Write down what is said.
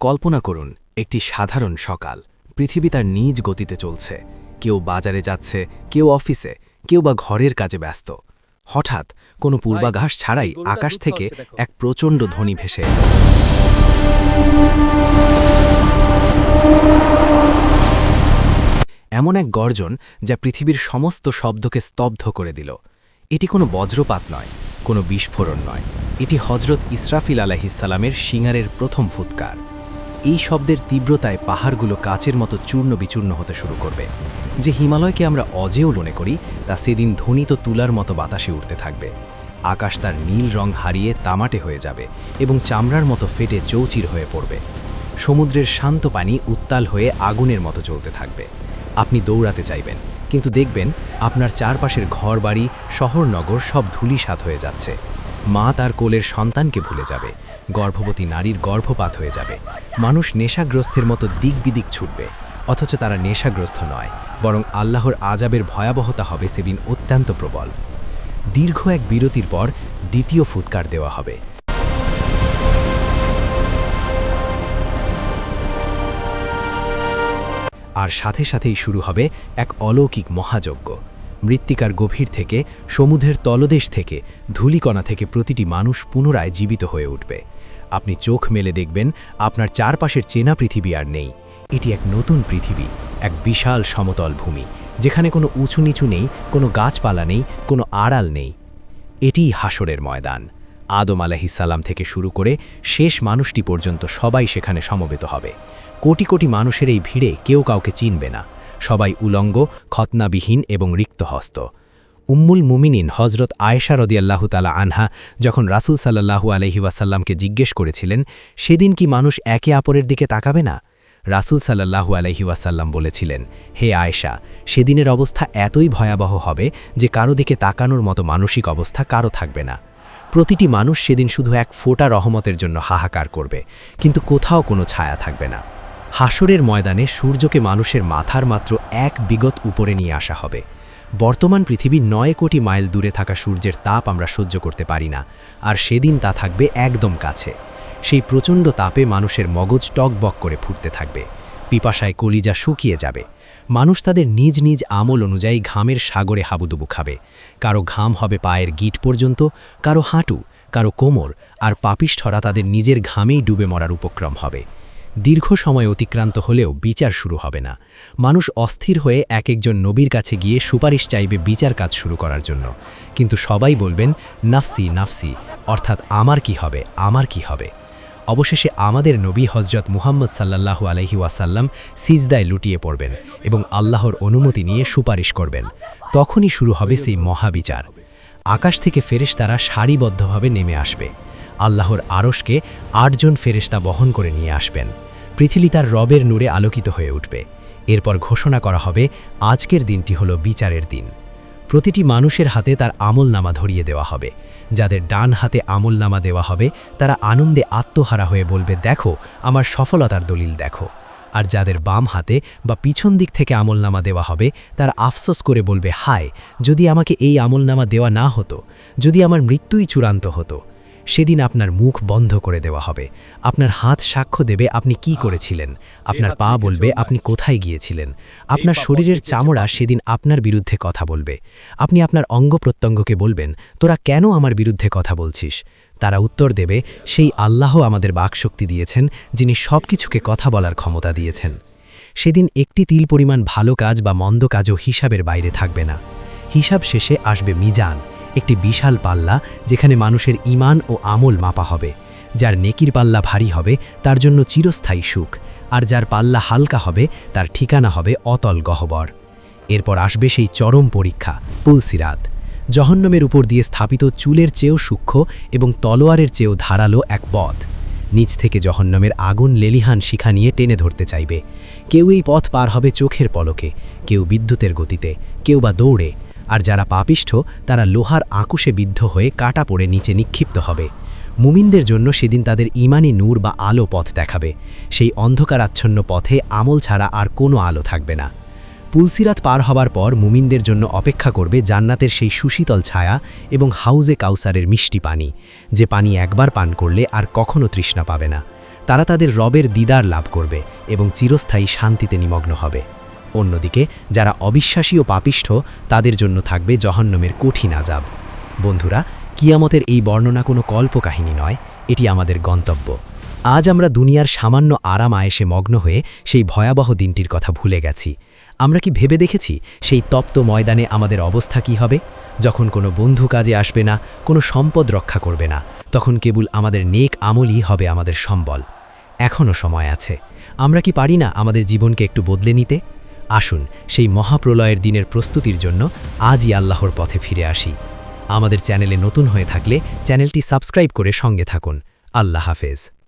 কল্পনা করুন একটি সাধারণ সকাল। পৃথিবী তার নিজ গতিতে চলছে। কেউ বাজারে যাচ্ছে, কেউ অফিসে, কেউ বা ঘরের কাজে ব্যস্ত। হঠাৎ কোনো পূর্বাভাস ছাড়াই আকাশ থেকে এক প্রচণ্ড ধ্বনি ভেসে এল। এমন এক গর্জন যা পৃথিবীর সমস্ত শব্দকে স্তব্ধ করে দিল। এটি কোনো বজ্রপাত নয়, কোনো বিস্ফোরণ নয়, এটি হজরত ইসরাফিল আলাইহিসসালামের শিঙারের প্রথম ফুৎকার। এই শব্দের তীব্রতায় পাহাড়গুলো কাচের মতো চূর্ণ বিচূর্ণ হতে শুরু করবে। যে হিমালয়কে আমরা অজেয় মনে করি, তা সেদিন ধ্বনিত তুলার মতো বাতাসে উঠতে থাকবে। আকাশ তার নীল রং হারিয়ে তামাটে হয়ে যাবে এবং চামড়ার মতো ফেটে চৌচির হয়ে পড়বে। সমুদ্রের শান্ত পানি উত্তাল হয়ে আগুনের মতো চলতে থাকবে। আপনি দৌড়াতে চাইবেন, কিন্তু দেখবেন আপনার চারপাশের ঘরবাড়ি, শহরনগর সব ধূলিসাৎ হয়ে যাচ্ছে। মা তার কোলের সন্তানকে ভুলে যাবে, গর্ভবতী নারীর গর্ভপাত হয়ে যাবে। মানুষ নেশাগ্রস্তের মতো দিক বিদিক ছুটবে, অথচ তারা নেশাগ্রস্ত নয়, বরং আল্লাহর আযাবের ভয়াবহতা হবে সেদিন অত্যন্ত প্রবল। দীর্ঘ এক বিরতির পর দ্বিতীয় ফুৎকার দেওয়া হবে। আর সাথে সাথেই শুরু হবে এক অলৌকিক মহাযজ্ঞ। মৃত্তিকার গভীর থেকে, সমুদ্রের তলদেশ থেকে, ধূলিকণা থেকে প্রতিটি মানুষ পুনরায় জীবিত হয়ে উঠবে। আপনি চোখ মেলে দেখবেন আপনার চারপাশের চেনা পৃথিবী আর নেই। এটি এক নতুন পৃথিবী, এক বিশাল সমতল ভূমি, যেখানে কোনো উঁচু নিচু নেই, কোনো গাছপালা নেই, কোনো আড়াল নেই। এটিই হাসরের ময়দান। আদম আলাইহিসসালাম থেকে শুরু করে শেষ মানুষটি পর্যন্ত সবাই সেখানে সমবেত হবে। কোটি কোটি মানুষের এই ভিড়ে কেউ কাউকে চিনবে না। সবাই উলঙ্গ, খতনাবিহীন এবং রিক্তহস্ত। উম্মুল মুমিনিন হজরত আয়েশা রাদিয়াল্লাহু তাআলা আনহা যখন রাসূল সাল্লাল্লাহু আলাইহি ওয়াসাল্লামকে জিজ্ঞেস করেছিলেন, সেদিন কি মানুষ একে অপরের দিকে তাকাবে না? রাসূল সাল্লাল্লাহু আলাইহি ওয়াসাল্লাম বলেছিলেন, হে আয়েশা, সেদিনের অবস্থা এতই ভয়াবহ হবে যে কারো দিকে তাকানোর মতো মানসিক অবস্থা কারো থাকবে না। প্রতিটি মানুষ সেদিন শুধু এক ফোঁটা রহমতের জন্য হাহাকার করবে, কিন্তু কোথাও কোনো ছায়া থাকবে না। হাসরের ময়দানে সূর্যকে মানুষের মাথার মাত্র এক বিগত উপরে নিয়ে আসা হবে। বর্তমান পৃথিবী 9 কোটি মাইল দূরে থাকা সূর্যের তাপ আমরা সহ্য করতে পারি না, আর সেদিন তা থাকবে একদম কাছে। সেই প্রচণ্ড তাপে মানুষের মগজ টকবক করে ফুটতে থাকবে, পিপাসায় কলিজা শুকিয়ে যাবে। মানুষ তাদের নিজ নিজ আমল অনুযায়ী ঘামের সাগরে হাবুডুবু খাবে। কারো ঘাম হবে পায়ের গিট পর্যন্ত, কারো হাঁটু, কারো কোমর, আর পাপিষ্ঠরা তাদের নিজের ঘামেই ডুবে মরার উপক্রম হবে। দীর্ঘ সময় অতিক্রান্ত হলেও বিচার শুরু হবে না। মানুষ অস্থির হয়ে এক একজন নবীর কাছে গিয়ে সুপারিশ চাইবে বিচার কাজ শুরু করার জন্য, কিন্তু সবাই বলবেন নাফসি নাফসি, অর্থাৎ আমার কি হবে, আমার কি হবে। অবশেষে আমাদের নবী হজরত মুহাম্মদ সাল্লাল্লাহু আলাইহি ওয়াসাল্লাম সিজদায় লুটিয়ে পড়বেন এবং আল্লাহর অনুমতি নিয়ে সুপারিশ করবেন। তখনই শুরু হবে সেই মহাবিচার। আকাশ থেকে ফেরেশতারা সারিবদ্ধভাবে নেমে আসবে। আল্লাহর আরশকে 8 জন ফেরেশতা বহন করে নিয়ে আসবেন। পৃথিবী তার রবের নূরে আলোকিত হয়ে উঠবে। এরপর ঘোষণা করা হবে, আজকের দিনটি হলো বিচারের দিন। প্রতিটি মানুষের হাতে তার আমলনামা ধরিয়ে দেওয়া হবে। যাদের ডান হাতে আমলনামা দেওয়া হবে, তারা আনন্দে আত্মহারা হয়ে বলবে, দেখো আমার সফলতার দলিল দেখো। আর যাদের বাম হাতে বা পিছন দিক থেকে আমলনামা দেওয়া হবে, তারা আফসোস করে বলবে, হায়, যদি আমাকে এই আমলনামা দেওয়া না হতো, যদি আমার মৃত্যুই চূড়ান্ত হতো। সেদিন আপনার মুখ বন্ধ করে দেওয়া হবে। আপনার হাত সাক্ষ্য দেবে আপনি কি করেছিলেন, আপনার পা বলবে আপনি কোথায় গিয়েছিলেন। আপনার শরীরের চামড়া সেদিন আপনার বিরুদ্ধে কথা বলবে। আপনি আপনার অঙ্গ প্রত্যঙ্গকে বলবেন, তোরা কেন আমার বিরুদ্ধে কথা বলছিস? তারা উত্তর দেবে, সেই আল্লাহ আমাদের বাকশক্তি দিয়েছেন, যিনি সব কিছুকে কথা বলার ক্ষমতা দিয়েছেন। সেদিন একটি তিল পরিমাণ ভালো কাজ বা মন্দ কাজও হিসাবের বাইরে থাকবে না। হিসাব শেষে আসবে মিজান, একটি বিশাল পাল্লা, যেখানে মানুষের ঈমান ও আমল মাপা হবে। যার নেকির পাল্লা ভারী হবে তার জন্য চিরস্থায়ী সুখ, আর যার পাল্লা হালকা হবে তার ঠিকানা হবে অতল গহ্বর। এরপর আসবে সেই চরম পরীক্ষা, পুলসিরাত। জহন্নমের উপর দিয়ে স্থাপিত চুলের চেয়েও সূক্ষ্ম এবং তলোয়ারের চেয়েও ধারালো এক পথ। নিচ থেকে জহন্নমের আগুন লেলিহান শিখা নিয়ে টেনে ধরতে চাইবে। কেউ এই পথ পার হবে চোখের পলকে, কেউ বিদ্যুতের গতিতে, কেউ বা দৌড়ে। আর যারা পাপিষ্ঠ তারা লোহার আকুশে বিদ্ধ হয়ে কাটা পড়ে নিচে নিক্ষিপ্ত হবে। মুমিনদের জন্য সেদিন তাদের ঈমানি নূর বা আলো পথ দেখাবে। সেই অন্ধকারাচ্ছন্ন পথে আমল ছাড়া আর কোনো আলো থাকবে না। পুলসিরাত পার হবার পর মুমিনদের জন্য অপেক্ষা করবে জান্নাতের সেই সুশীতল ছায়া এবং হাউজে কাউসারের মিষ্টি পানি, যে পানি একবার পান করলে আর কখনো তৃষ্ণা পাবে না। তারা তাদের রবের দিদার লাভ করবে এবং চিরস্থায়ী শান্তিতে নিমগ্ন হবে। অন্যদিকে যারা অবিশ্বাসী ও পাপিষ্ঠ তাদের জন্য থাকবে জহন্নমের কঠিন আযাব। বন্ধুরা, কিয়ামতের এই বর্ণনা কোনো কল্পকাহিনী নয়, এটি আমাদের গন্তব্য। আজ আমরা দুনিয়ার সামান্য আরাম আয়েশে মগ্ন হয়ে সেই ভয়াবহ দিনটির কথা ভুলে গেছি। আমরা কি ভেবে দেখেছি সেই তপ্ত ময়দানে আমাদের অবস্থা কি হবে? যখন কোনো বন্ধু কাজে আসবে না, কোনো সম্পদ রক্ষা করবে না, তখন কেবল আমাদের নেক আমলই হবে আমাদের সম্বল। এখনও সময় আছে। আমরা কি পারি না আমাদের জীবনকে একটু বদলে নিতে? আসুন সেই মহাপ্রলয়ের দিনের প্রস্তুতির জন্য আজই আল্লাহর পথে ফিরে আসি। আমাদের চ্যানেলে নতুন হয়ে থাকলে চ্যানেলটি সাবস্ক্রাইব করে সঙ্গে থাকুন। আল্লাহ হাফেজ।